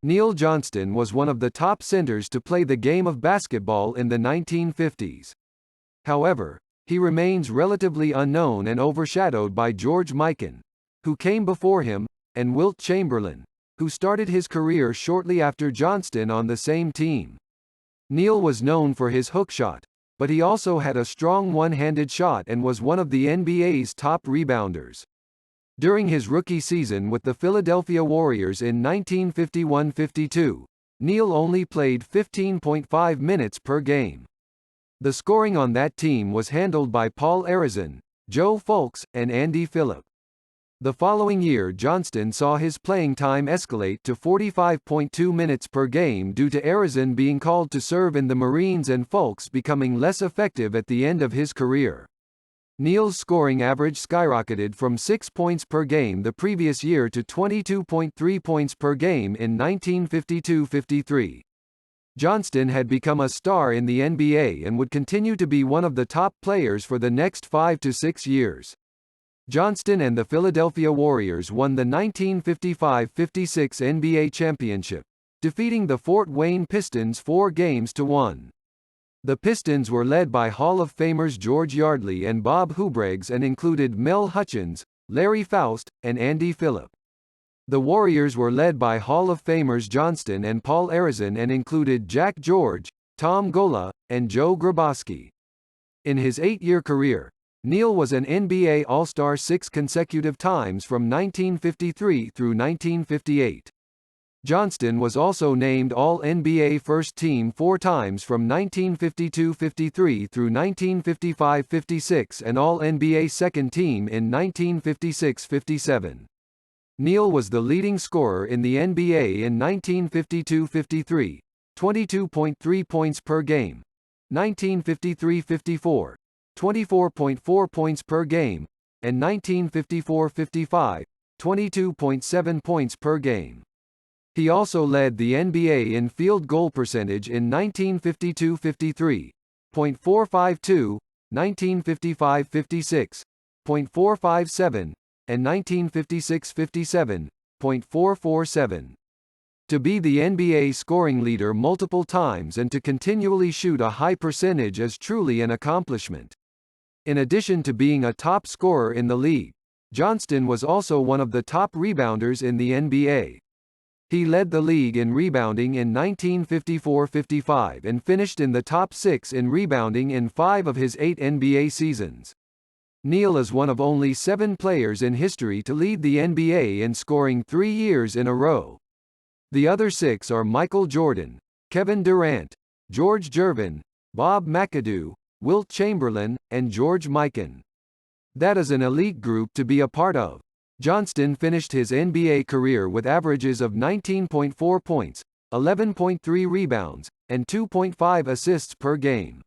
Neil Johnston was one of the top centers to play the game of basketball in the 1950s. However, he remains relatively unknown and overshadowed by George Mikan, who came before him, and Wilt Chamberlain, who started his career shortly after Johnston on the same team. Neil was known for his hook shot, but he also had a strong one-handed shot and was one of the NBA's top rebounders. During his rookie season with the Philadelphia Warriors in 1951-52, Neil only played 15.5 minutes per game. The scoring on that team was handled by Paul Arizin, Joe Fulks, and Andy Phillip. The following year Johnston saw his playing time escalate to 45.2 minutes per game due to Arizin being called to serve in the Marines and Fulks becoming less effective at the end of his career. Neil's scoring average skyrocketed from 6 points per game the previous year to 22.3 points per game in 1952-53. Johnston had become a star in the NBA and would continue to be one of the top players for the next 5 to 6 years. Johnston and the Philadelphia Warriors won the 1955-56 NBA championship, defeating the Fort Wayne Pistons 4-1. The Pistons were led by Hall of Famers George Yardley and Bob Hubregs and included Mel Hutchins, Larry Faust, and Andy Phillip. The Warriors were led by Hall of Famers Johnston and Paul Arizin and included Jack George, Tom Gola, and Joe Grabowski. In his 8-year career, Neil was an NBA All-Star 6 consecutive times from 1953 through 1958. Johnston was also named All-NBA First Team 4 times from 1952-53 through 1955-56 and All-NBA Second Team in 1956-57. Neil was the leading scorer in the NBA in 1952-53, 22.3 points per game, 1953-54, 24.4 points per game, and 1954-55, 22.7 points per game. He also led the NBA in field goal percentage in 1952-53, .452, 1955-56, .457, and 1956-57, .447. To be the NBA scoring leader multiple times and to continually shoot a high percentage is truly an accomplishment. In addition to being a top scorer in the league, Johnston was also one of the top rebounders in the NBA. He led the league in rebounding in 1954-55 and finished in the top 6 in rebounding in 5 of his 8 NBA seasons. Neil is one of only 7 players in history to lead the NBA in scoring 3 years in a row. The other 6 are Michael Jordan, Kevin Durant, George Gervin, Bob McAdoo, Wilt Chamberlain, and George Mikan. That is an elite group to be a part of. Johnston finished his NBA career with averages of 19.4 points, 11.3 rebounds, and 2.5 assists per game.